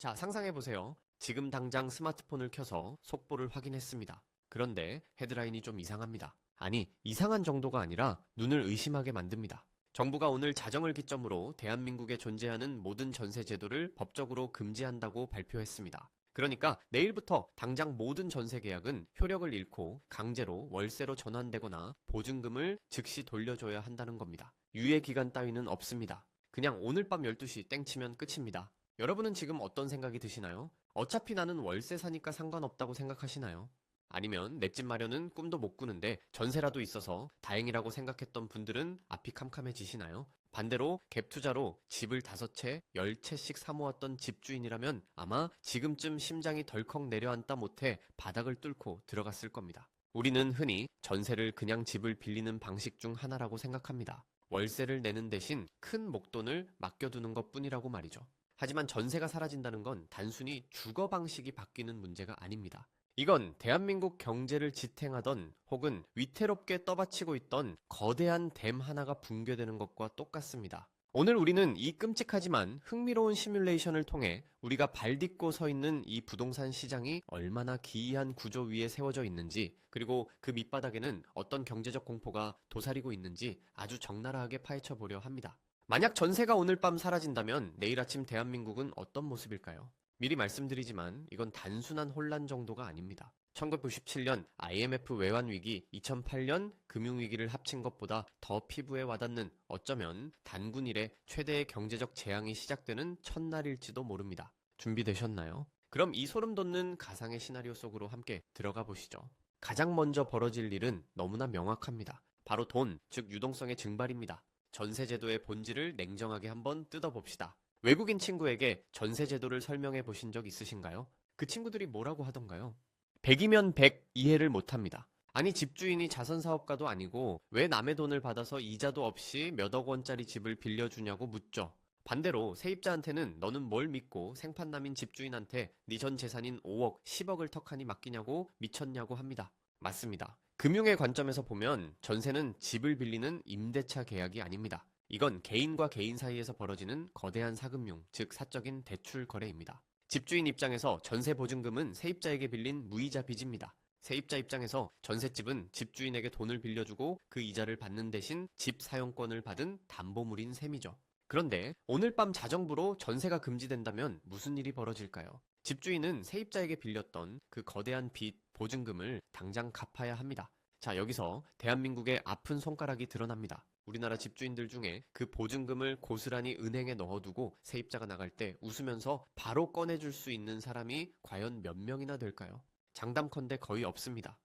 자, 상상해보세요. 지금 당장 스마트폰을 켜서 속보를 확인했습니다. 그런데 헤드라인이 좀 이상합니다. 아니, 이상한 정도가 아니라 눈을 의심하게 만듭니다. 정부가 오늘 자정을 기점으로 대한민국에 존재하는 모든 전세 제도를 법적으로 금지한다고 발표했습니다. 그러니까 내일부터 당장 모든 전세 계약은 효력을 잃고 강제로 월세로 전환되거나 보증금을 즉시 돌려줘야 한다는 겁니다. 유예 기간 따위는 없습니다. 그냥 오늘 밤 12시 땡치면 끝입니다. 여러분은 지금 어떤 생각이 드시나요? 어차피 나는 월세 사니까 상관없다고 생각하시나요? 아니면 내 집 마련은 꿈도 못 꾸는데 전세라도 있어서 다행이라고 생각했던 분들은 앞이 캄캄해지시나요? 반대로 갭 투자로 집을 5채, 10채씩 사모았던 집주인이라면 아마 지금쯤 심장이 덜컥 내려앉다 못해 바닥을 뚫고 들어갔을 겁니다. 우리는 흔히 전세를 그냥 집을 빌리는 방식 중 하나라고 생각합니다. 월세를 내는 대신 큰 목돈을 맡겨두는 것 뿐이라고 말이죠. 하지만 전세가 사라진다는 건 단순히 주거 방식이 바뀌는 문제가 아닙니다. 이건 대한민국 경제를 지탱하던 혹은 위태롭게 떠받치고 있던 거대한 댐 하나가 붕괴되는 것과 똑같습니다. 오늘 우리는 이 끔찍하지만 흥미로운 시뮬레이션을 통해 우리가 발 딛고 서 있는 이 부동산 시장이 얼마나 기이한 구조 위에 세워져 있는지, 그리고 그 밑바닥에는 어떤 경제적 공포가 도사리고 있는지 아주 적나라하게 파헤쳐 보려 합니다. 만약 전세가 오늘 밤 사라진다면 내일 아침 대한민국은 어떤 모습일까요? 미리 말씀드리지만 이건 단순한 혼란 정도가 아닙니다. 1997년 IMF 외환위기, 2008년 금융위기를 합친 것보다 더 피부에 와닿는, 어쩌면 단군 이래 최대의 경제적 재앙이 시작되는 첫날일지도 모릅니다. 준비되셨나요? 그럼 이 소름 돋는 가상의 시나리오 속으로 함께 들어가 보시죠. 가장 먼저 벌어질 일은 너무나 명확합니다. 바로 돈, 즉 유동성의 증발입니다. 전세제도의 본질을 냉정하게 한번 뜯어봅시다. 외국인 친구에게 전세제도를 설명해 보신 적 있으신가요? 그 친구들이 뭐라고 하던가요? 100이면 100 이해를 못합니다. 아니, 집주인이 자선사업가도 아니고 왜 남의 돈을 받아서 이자도 없이 몇억 원짜리 집을 빌려주냐고 묻죠. 반대로 세입자한테는 너는 뭘 믿고 생판남인 집주인한테 네 전 재산인 5억, 10억을 턱하니 맡기냐고, 미쳤냐고 합니다. 맞습니다. 금융의 관점에서 보면 전세는 집을 빌리는 임대차 계약이 아닙니다. 이건 개인과 개인 사이에서 벌어지는 거대한 사금융, 즉 사적인 대출 거래입니다. 집주인 입장에서 전세 보증금은 세입자에게 빌린 무이자 빚입니다. 세입자 입장에서 전셋집은 집주인에게 돈을 빌려주고 그 이자를 받는 대신 집 사용권을 받은 담보물인 셈이죠. 그런데 오늘 밤 자정부로 전세가 금지된다면 무슨 일이 벌어질까요? 집주인은 세입자에게 빌렸던 그 거대한 빚, 보증금을 당장 갚아야 합니다. 자, 여기서 대한민국의 아픈 손가락이 드러납니다. 우리나라 집주인들 중에 그 보증금을 고스란히 은행에 넣어두고 세입자가 나갈 때 웃으면서 바로 꺼내줄 수 있는 사람이 과연 몇 명이나 될까요? 장담컨대 거의 없습니다.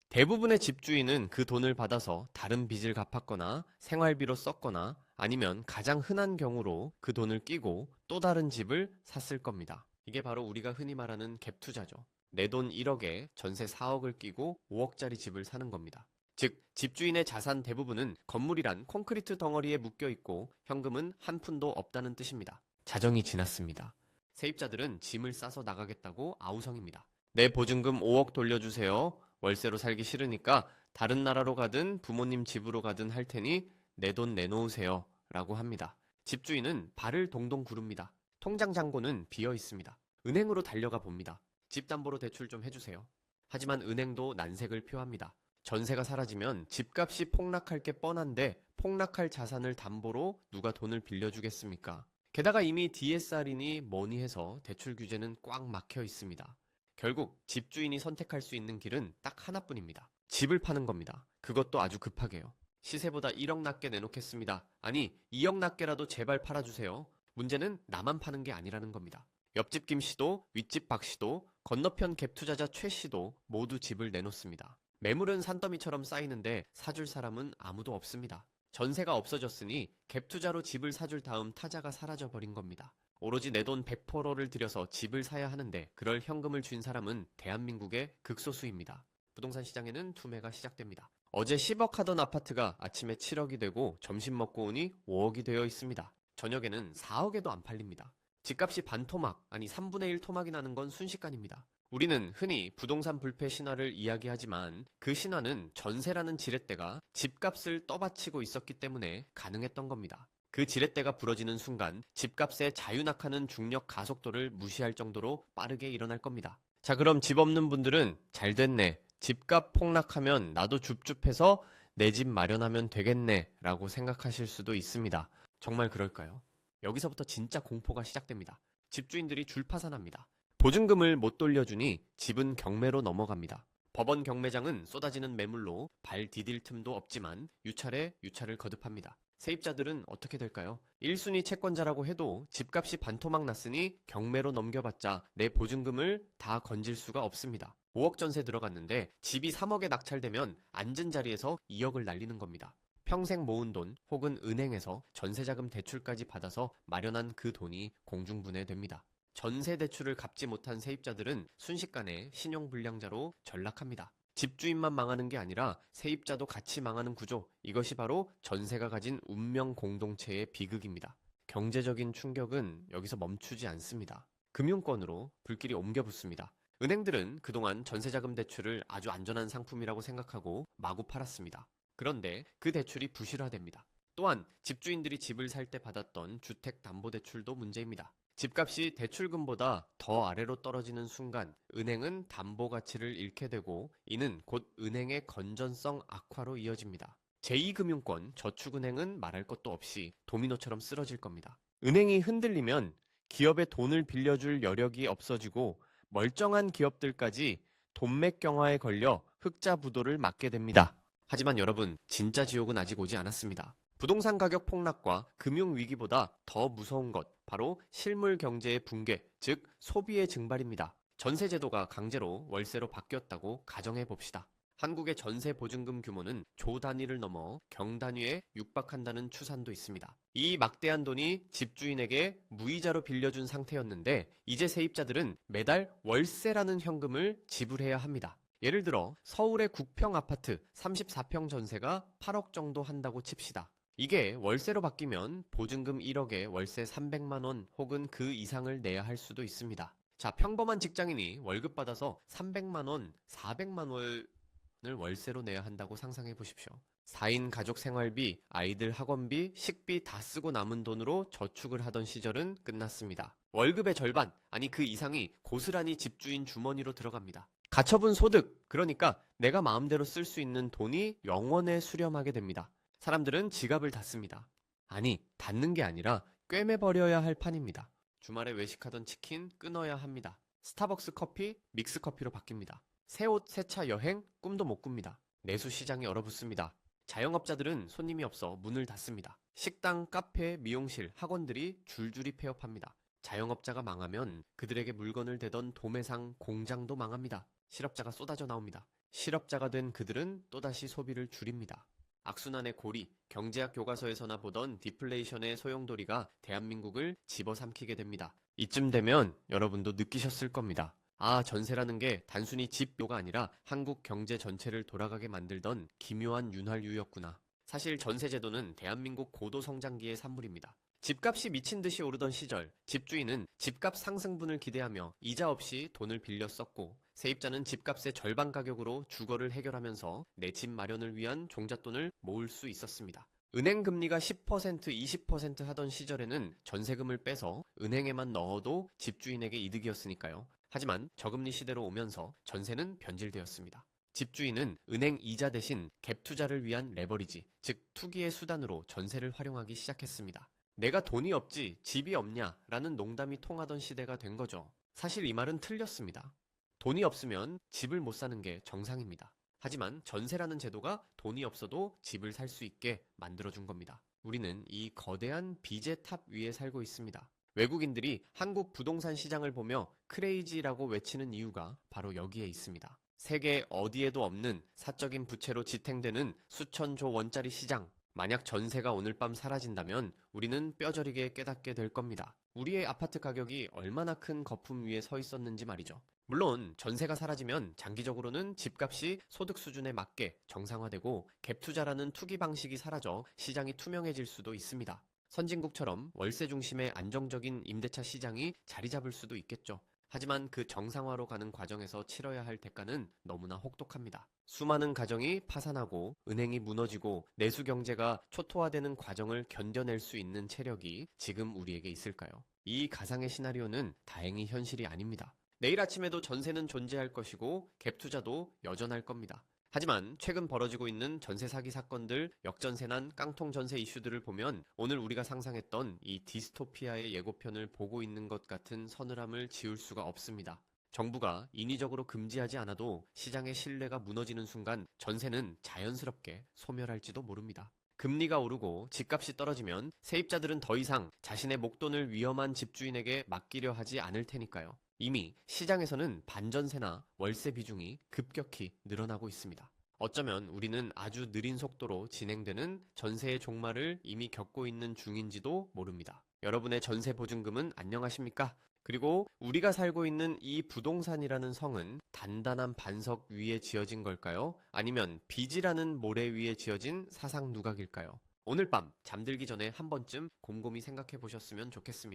대부분의 집주인은 그 돈을 받아서 다른 빚을 갚았거나 생활비로 썼거나 아니면 가장 흔한 경우로 그 돈을 끼고 또 다른 집을 샀을 겁니다. 이게 바로 우리가 흔히 말하는 갭 투자죠. 내 돈 1억에 전세 4억을 끼고 5억짜리 집을 사는 겁니다. 즉, 집주인의 자산 대부분은 건물이란 콘크리트 덩어리에 묶여 있고 현금은 한 푼도 없다는 뜻입니다. 자정이 지났습니다. 세입자들은 짐을 싸서 나가겠다고 아우성입니다. 내 보증금 5억 돌려주세요. 월세로 살기 싫으니까 다른 나라로 가든 부모님 집으로 가든 할 테니 내 돈 내놓으세요. 라고 합니다. 집주인은 발을 동동 구릅니다. 통장 잔고는 비어 있습니다. 은행으로 달려가 봅니다. 집 담보로 대출 좀 해주세요. 하지만 은행도 난색을 표합니다. 전세가 사라지면 집값이 폭락할 게 뻔한데 폭락할 자산을 담보로 누가 돈을 빌려주겠습니까? 게다가 이미 DSR이니 뭐니 해서 대출 규제는 꽉 막혀 있습니다. 결국 집주인이 선택할 수 있는 길은 딱 하나뿐입니다. 집을 파는 겁니다. 그것도 아주 급하게요. 시세보다 1억 낮게 내놓겠습니다. 아니, 2억 낮게라도 제발 팔아주세요. 문제는 나만 파는 게 아니라는 겁니다. 옆집 김씨도, 윗집 박씨도, 건너편 갭 투자자 최씨도 모두 집을 내놓습니다. 매물은 산더미처럼 쌓이는데 사줄 사람은 아무도 없습니다. 전세가 없어졌으니 갭 투자로 집을 사줄 다음 타자가 사라져버린 겁니다. 오로지 내 돈 100%를 들여서 집을 사야 하는데 그럴 현금을 쥔 사람은 대한민국의 극소수입니다. 부동산 시장에는 투매가 시작됩니다. 어제 10억 하던 아파트가 아침에 7억이 되고 점심 먹고 오니 5억이 되어 있습니다. 저녁에는 4억에도 안 팔립니다. 집값이 반토막, 아니 3분의 1 토막이 나는 건 순식간입니다. 우리는 흔히 부동산 불패 신화를 이야기하지만 그 신화는 전세라는 지렛대가 집값을 떠받치고 있었기 때문에 가능했던 겁니다. 그 지렛대가 부러지는 순간 집값의 자유낙하는 중력 가속도를 무시할 정도로 빠르게 일어날 겁니다. 자, 그럼 집 없는 분들은 잘 됐네. 집값 폭락하면 나도 줍줍해서 내 집 마련하면 되겠네 라고 생각하실 수도 있습니다. 정말 그럴까요? 여기서부터 진짜 공포가 시작됩니다. 집주인들이 줄파산합니다. 보증금을 못 돌려주니 집은 경매로 넘어갑니다. 법원 경매장은 쏟아지는 매물로 발 디딜 틈도 없지만 유찰에 유찰을 거듭합니다. 세입자들은 어떻게 될까요? 1순위 채권자라고 해도 집값이 반토막 났으니 경매로 넘겨봤자 내 보증금을 다 건질 수가 없습니다. 5억 전세 들어갔는데 집이 3억에 낙찰되면 앉은 자리에서 2억을 날리는 겁니다. 평생 모은 돈 혹은 은행에서 전세자금 대출까지 받아서 마련한 그 돈이 공중분해됩니다. 전세 대출을 갚지 못한 세입자들은 순식간에 신용불량자로 전락합니다. 집주인만 망하는 게 아니라 세입자도 같이 망하는 구조, 이것이 바로 전세가 가진 운명 공동체의 비극입니다. 경제적인 충격은 여기서 멈추지 않습니다. 금융권으로 불길이 옮겨 붙습니다. 은행들은 그동안 전세자금 대출을 아주 안전한 상품이라고 생각하고 마구 팔았습니다. 그런데 그 대출이 부실화됩니다. 또한 집주인들이 집을 살 때 받았던 주택담보대출도 문제입니다. 집값이 대출금보다 더 아래로 떨어지는 순간 은행은 담보 가치를 잃게 되고 이는 곧 은행의 건전성 악화로 이어집니다. 제2금융권, 저축은행은 말할 것도 없이 도미노처럼 쓰러질 겁니다. 은행이 흔들리면 기업에 돈을 빌려줄 여력이 없어지고 멀쩡한 기업들까지 돈맥경화에 걸려 흑자부도를 맞게 됩니다. 하지만 여러분, 진짜 지옥은 아직 오지 않았습니다. 부동산 가격 폭락과 금융위기보다 더 무서운 것, 바로 실물 경제의 붕괴, 즉 소비의 증발입니다. 전세제도가 강제로 월세로 바뀌었다고 가정해 봅시다. 한국의 전세 보증금 규모는 조 단위를 넘어 경 단위에 육박한다는 추산도 있습니다. 이 막대한 돈이 집주인에게 무이자로 빌려준 상태였는데 이제 세입자들은 매달 월세라는 현금을 지불해야 합니다. 예를 들어 서울의 국평 아파트 34평 전세가 8억 정도 한다고 칩시다. 이게 월세로 바뀌면 보증금 1억에 월세 300만 원 혹은 그 이상을 내야 할 수도 있습니다. 자, 평범한 직장인이 월급 받아서 300만 원, 400만 원을 월세로 내야 한다고 상상해 보십시오. 4인 가족 생활비, 아이들 학원비, 식비 다 쓰고 남은 돈으로 저축을 하던 시절은 끝났습니다. 월급의 절반, 아니 그 이상이 고스란히 집주인 주머니로 들어갑니다. 가처분 소득, 그러니까 내가 마음대로 쓸 수 있는 돈이 영원에 수렴하게 됩니다. 사람들은 지갑을 닫습니다. 아니, 닫는 게 아니라 꿰매버려야 할 판입니다. 주말에 외식하던 치킨 끊어야 합니다. 스타벅스 커피, 믹스커피로 바뀝니다. 새 옷, 새 차 여행, 꿈도 못 꿉니다. 내수 시장이 얼어붙습니다. 자영업자들은 손님이 없어 문을 닫습니다. 식당, 카페, 미용실, 학원들이 줄줄이 폐업합니다. 자영업자가 망하면 그들에게 물건을 대던 도매상, 공장도 망합니다. 실업자가 쏟아져 나옵니다. 실업자가 된 그들은 또다시 소비를 줄입니다. 악순환의 고리, 경제학 교과서에서나 보던 디플레이션의 소용돌이가 대한민국을 집어삼키게 됩니다. 이쯤 되면 여러분도 느끼셨을 겁니다. 아, 전세라는 게 단순히 집요가 아니라 한국 경제 전체를 돌아가게 만들던 기묘한 윤활유였구나. 사실 전세제도는 대한민국 고도성장기의 산물입니다. 집값이 미친 듯이 오르던 시절, 집주인은 집값 상승분을 기대하며 이자 없이 돈을 빌려 썼고, 세입자는 집값의 절반 가격으로 주거를 해결하면서 내 집 마련을 위한 종잣돈을 모을 수 있었습니다. 은행 금리가 10%, 20% 하던 시절에는 전세금을 빼서 은행에만 넣어도 집주인에게 이득이었으니까요. 하지만 저금리 시대로 오면서 전세는 변질되었습니다. 집주인은 은행 이자 대신 갭 투자를 위한 레버리지, 즉 투기의 수단으로 전세를 활용하기 시작했습니다. 내가 돈이 없지 집이 없냐 라는 농담이 통하던 시대가 된 거죠. 사실 이 말은 틀렸습니다. 돈이 없으면 집을 못 사는 게 정상입니다. 하지만 전세라는 제도가 돈이 없어도 집을 살 수 있게 만들어준 겁니다. 우리는 이 거대한 빚의 탑 위에 살고 있습니다. 외국인들이 한국 부동산 시장을 보며 크레이지라고 외치는 이유가 바로 여기에 있습니다. 세계 어디에도 없는 사적인 부채로 지탱되는 수천조 원짜리 시장. 만약 전세가 오늘 밤 사라진다면 우리는 뼈저리게 깨닫게 될 겁니다. 우리의 아파트 가격이 얼마나 큰 거품 위에 서 있었는지 말이죠. 물론 전세가 사라지면 장기적으로는 집값이 소득 수준에 맞게 정상화되고 갭 투자라는 투기 방식이 사라져 시장이 투명해질 수도 있습니다. 선진국처럼 월세 중심의 안정적인 임대차 시장이 자리 잡을 수도 있겠죠. 하지만 그 정상화로 가는 과정에서 치러야 할 대가는 너무나 혹독합니다. 수많은 가정이 파산하고 은행이 무너지고 내수 경제가 초토화되는 과정을 견뎌낼 수 있는 체력이 지금 우리에게 있을까요? 이 가상의 시나리오는 다행히 현실이 아닙니다. 내일 아침에도 전세는 존재할 것이고 갭 투자도 여전할 겁니다. 하지만 최근 벌어지고 있는 전세 사기 사건들, 역전세난, 깡통 전세 이슈들을 보면 오늘 우리가 상상했던 이 디스토피아의 예고편을 보고 있는 것 같은 서늘함을 지울 수가 없습니다. 정부가 인위적으로 금지하지 않아도 시장의 신뢰가 무너지는 순간 전세는 자연스럽게 소멸할지도 모릅니다. 금리가 오르고 집값이 떨어지면 세입자들은 더 이상 자신의 목돈을 위험한 집주인에게 맡기려 하지 않을 테니까요. 이미 시장에서는 반전세나 월세 비중이 급격히 늘어나고 있습니다. 어쩌면 우리는 아주 느린 속도로 진행되는 전세의 종말을 이미 겪고 있는 중인지도 모릅니다. 여러분의 전세 보증금은 안녕하십니까? 그리고 우리가 살고 있는 이 부동산이라는 성은 단단한 반석 위에 지어진 걸까요? 아니면 빚이라는 모래 위에 지어진 사상 누각일까요? 오늘 밤 잠들기 전에 한 번쯤 곰곰이 생각해 보셨으면 좋겠습니다.